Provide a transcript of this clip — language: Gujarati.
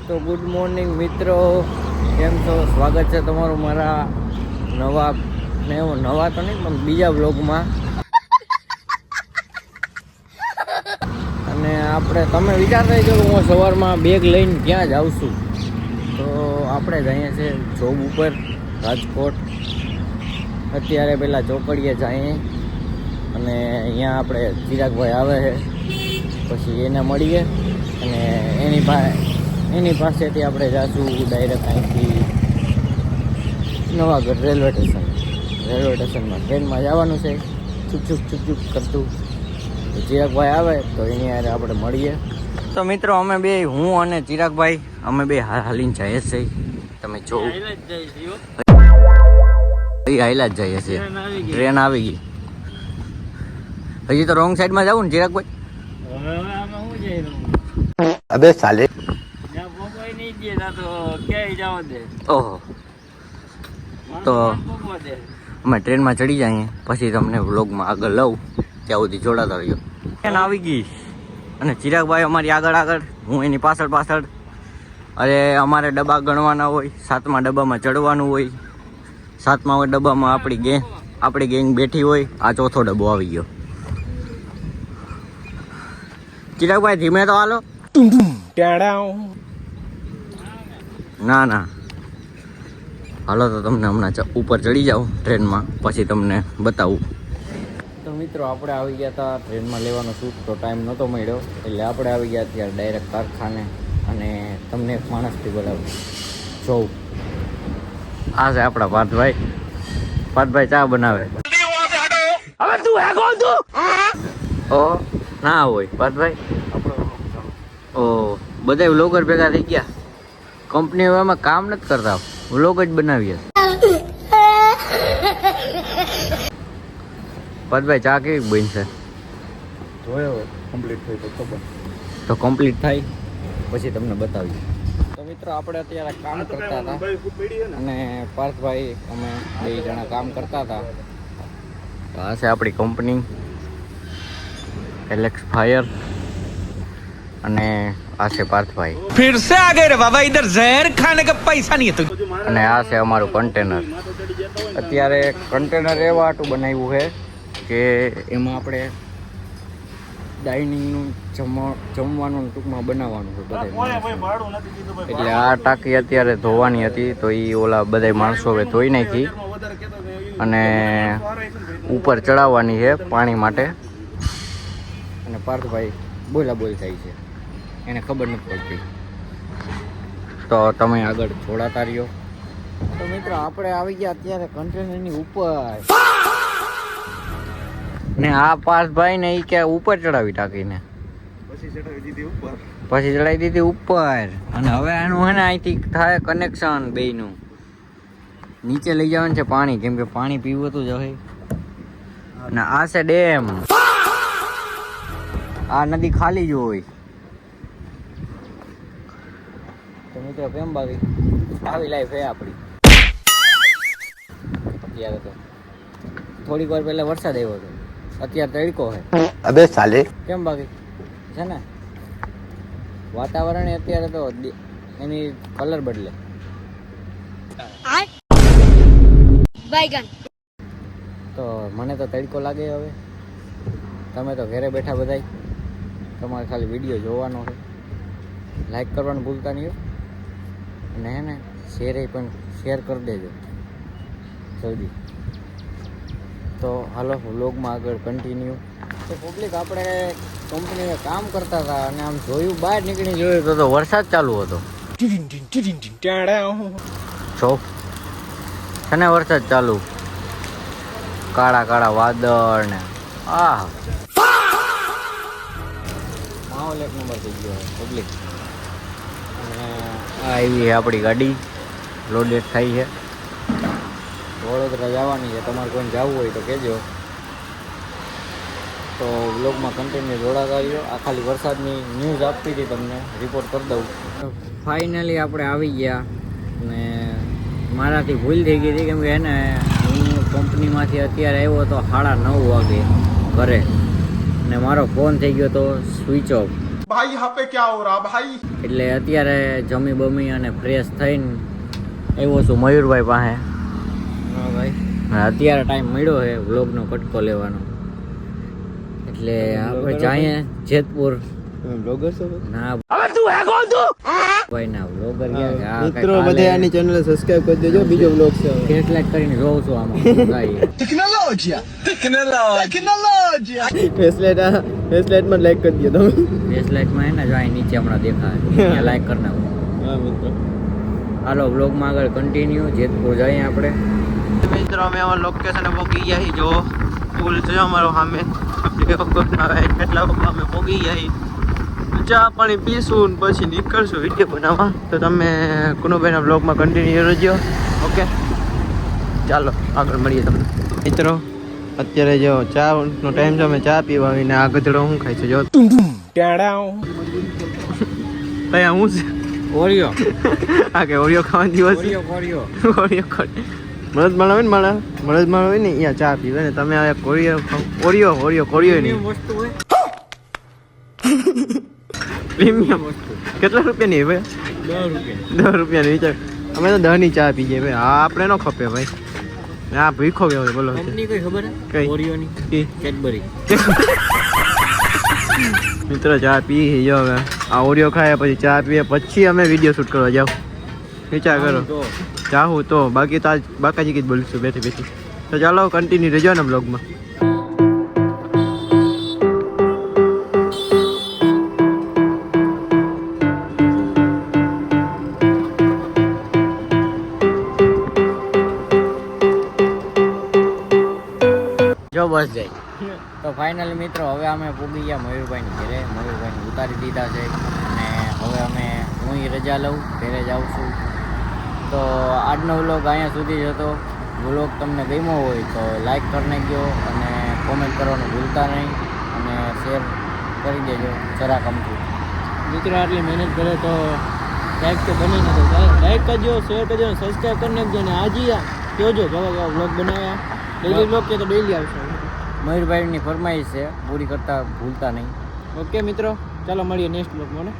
તો ગુડ મોર્નિંગ મિત્રો, કેમ છો? સ્વાગત છે તમારું મારા નવા તો નહીં પણ બીજા વ્લોગમાં. અને તમે વિચારતા છો કે હું સવારમાં બેગ લઈને ક્યાં જ આવશું, તો આપણે જઈએ છીએ જોબ ઉપર રાજકોટ. અત્યારે પહેલાં ચોકડીએ જઈએ અને અહીંયા આપણે ચિરાગભાઈ આવે છે, પછી એને મળીએ અને એની પાસેથી આપણે જઈશું ડાયરેક્ટ અહીંથી નવાગઢ રેલવે સ્ટેશનમાં ટ્રેનમાં જવાનું છે. ચૂપ કરતું ચિરાગભાઈ આવે તો એની યારે આપણે મળીએ. તો મિત્રો હું અને ચિરાગભાઈ અમે બે હાલીને જઈએ છીએ. તમે જો હાઈલા જ જઈએ છીએ. ટ્રેન આવી ગઈ. હજી તો રોંગ સાઈડમાં જવું ને ચિરાગભાઈ? અબે સાલે ઓહો, તો અમે ટ્રેનમાં ચડી જઈએ, પછી તમને વ્લોગમાં આગળ લઉં. ત્યાં સુધી જોડાતા રહ્યો. ટ્રેન આવી ગઈ અને ચિરાગભાઈ અમારી આગળ, હું એની પાછળ. અરે અમારે ડબ્બા ગણવાના હોય, 7મા ડબ્બામાં ચડવાનું હોય. 7મા ડબ્બામાં આપણી ગેંગ બેઠી હોય. આ ચોથો ડબ્બો આવી ગયો. ચિરાગભાઈ ધીમે તો હાલો. ના હાલો, તો તમને હમણાં ઉપર ચડી જાઓ ટ્રેનમાં, પછી તમને બતાવું. તો મિત્રો આપણે આવી ગયા હતા ટ્રેનમાં લેવાનો શૂટ, તો ટાઈમ નહોતો મળ્યો એટલે આપણે આવી ગયા ત્યારે ડાયરેક્ટ કારખાને. અને તમને એક માણસથી બોલાવું જોઉં. આ છે આપણા પાર્થભાઈ ચા બનાવે. હવે તું હે કોણ તું? ઓ ના હોય પાર્થભાઈ. ઓ બધા વ્લોગર ભેગા થઈ ગયા. કંપનીઓ એમાં કામ નથી કરતા, વ્લોગ જ બનાવીએ. પાર્થભાઈ ચા કેવી બનશે? તો કમ્પ્લીટ થાય પછી તમને બતાવીએ. તો મિત્રો આપણે અત્યારે કામ કરતા હતા અને પાર્થભાઈ અમે 2 જણા કામ કરતા હતા. આ છે આપણી કંપની એલેક્સ ફાયર અને આ છે પાર્થભાઈ. फिर से आ गए रे बाबा, इधर जहर खाने का पैसा नहीं है तुझे. અને આ છે અમારું કન્ટેનર. અત્યારે કન્ટેનર એવા હાટું બનાવ્યું છે કે એમાં આપણે ડાઇનિંગનું જમવાનું ટૂંકમાં બનાવવાનું છે બધા. એટલે આ ટાંકી અત્યારે ધોવાની હતી, તો એ ઓલા બધા માણસો હવે ધોઈ નાખી અને ઉપર ચડાવવાની છે પાણી માટે. અને પાર્થભાઈ બોલ થાય છે, એને ખબર નથી પડતી. તો તમે આગળ જોડાતા રહ્યો. તો મિત્રો આપણે આવી ગયા અત્યારે કન્ટેનરની ઉપર ને આ પાર્થભાઈ ને ઈ કે ઉપર ચડાવી ટાંકીને, પછી ચડાવી દીધી ઉપર. અને હવે એનું હે ને અહીંથી થાય કનેક્શન બેયનું. નીચે લઈ જવાનું છે પાણી, કેમ કે પાણી પીવું હતું જ હવે. અને આ છે ડેમ. આ નદી ખાલી જ હોય. તો મિત્રો કેમ બાકી આવી લાઈફ હે આપણી. અત્યારે તો થોડીક વાર પહેલા વરસાદ આવ્યો હતો, અત્યારે તડકો હે. અબે સાલે કેમ બાકી છે ને વાતાવરણ અત્યારે તો એની કલર બદલે. તો મને તો તડકો લાગે. હવે તમે તો ઘરે બેઠા બધાય, તમારે ખાલી વિડીયો જોવાનો છે. લાઈક કરવાનું ભૂલતા નહીં અને હે ને શેર કરી દેજો જલ્દી. તો હાલો વ્લોગમાં આગળ કન્ટિન્યુ. તો પબ્લિક આપણે કંપનીમાં કામ કરતા હતા અને આમ જોયું, બહાર નીકળી જોયું તો વરસાદ ચાલુ હતો. છો છે ને વરસાદ ચાલુ, કાળા વાદળ ને માહોલ એક નંબર થઈ ગયો પબ્લિક. અને આ એવી આપણી ગાડી લોડેડ થઈ છે. વડોદરા જવાની છે. તમારે કોઈને જવું હોય તો કહેજો. તો વ્લોગમાં કન્ટિન્યુ જોડાતા રહ્યો. આ ખાલી વરસાદની ન્યૂઝ આપી હતી, તમને રિપોર્ટ કરી દઉં. ફાઇનલી આપણે આવી ગયા અને મારાથી ભૂલ થઈ ગઈ હતી, કેમ કે એને હું કંપનીમાંથી અત્યારે આવ્યો તો 9:30 વાગે ઘરે, અને મારો ફોન થઈ ગયો તો સ્વિચ ઓફ. भाई यहाँ पे क्या हो रहा भाई? એટલે અત્યારે જમી બમી અને ફ્રેશ થઈને આવ્યો છું મયુરભાઈ પાસે. હા ભાઈ, અત્યારે ટાઈમ મળ્યો છે વ્લોગનો કટકો લેવાનો. એટલે આપણે જઈએ જેતપુર. બ્લોગર છો ના હવે તું હે કોણ તું ભાઈ ના વ્લોગર ગયા મિત્રો બધે આની ચેનલ સબસ્ક્રાઇબ કરી દેજો. બીજો બ્લોગ છે ફ્લેશલાઇટ કરીને જોઉં છું આમાં ગાઈ ફેસલાઇટ માં લાઈક કરી દો તમે. ફ્લેશલાઇટમાં હે ને જો અહીં નીચે હમણાં દેખાય લાઈક કરી નાખો. હા મિત્રો, હાલો બ્લોગમાં આગળ કન્ટિન્યુ. જેતપુર જઈએ આપણે. મિત્રો અમે અમારા લોકેશન પહોંચી ગયા છીએ. જો પુલ છે અમારો સામે, કેટલા અમે પહોંચી ગયા છીએ. ચા પાણી પીશું ને પછી નીકળશું વિડીયો બનાવવા. તો તમે કુનુભાઈના બ્લોગમાં કન્ટિન્યુ રહેજો. ઓકે, ચાલો આગળ મળીએ તમને. મિત્રો અત્યારે જો ચા નો ટાઈમ છે, અમે ચા પીવા આવીને આ ગધડો શું ખાય છે જો કયા હું છે ઓરિયો આ કે ઓરિયો ખાવાનો દિવસ છે. ઓરિયો ઓરિયો મળદ માળ આવે ને મળદ માળ હોય ને અહીંયા ચા પીવે ને તમે આ કોરિયો કોરિયો નહીં વસ્તુ હોય પ્રીમિયમ કેટલા રૂપિયાની ભાઈ? 10 રૂપિયા. 10 રૂપિયાની વિચાર. અમે તો 10 ની ચા પી જઈએ ભાઈ. આ આપણે ન ખપે ભાઈ. આ ભીખો ગયો બોલો કંપની કોઈ ખબર કઈ? હે ઓરિયોની કી? કેડબરી. મિત્રો ચા પી જો હવે આ ઓરિયો ખાયા પછી ચા પીએ પછી અમે વિડીયો શૂટ કરવા જાવ. વિચાર કરો તો ચાહું તો, બાકી તો આજ બાકાજી જ બોલીશું બેઠી બેઠી. તો ચાલો કન્ટિન્યુ રહેજો ને બ્લોગમાં. જો બસ જાય. તો ફાઇનલી મિત્રો હવે અમે પૂગી ગયા મયુરભાઈની ઘરે. મયુરભાઈને ઉતારી દીધા છે અને હવે અમે હું રજા લઉં, ઘરે જાઉં છું. તો આજનો વ્લોગ અહીંયા સુધી જ હતો. વ્લોગ તમને ગમ્યો હોય તો લાઈક કરી નાખજો અને કોમેન્ટ કરવાનું ભૂલતા નહીં અને શેર કરી દેજો જરાક અમથું. મિત્રો આટલી મહેનત કરે તો લાઈક તો બની ને તો લાઈક કરજો, શેર કરજો અને સબસ્ક્રાઈબ કરી નાખજો. અને આજે જોજો કેવા બ્લોગ બનાવ્યા. ડેલી બ્લોગ કે તો ડેલી આવશે. મયુરભાઈની ફરમાઈશ છે, પૂરી કરતા ભૂલતા નહીં. ઓકે મિત્રો, ચાલો મળીએ નેક્સ્ટ બ્લોગમાં ને.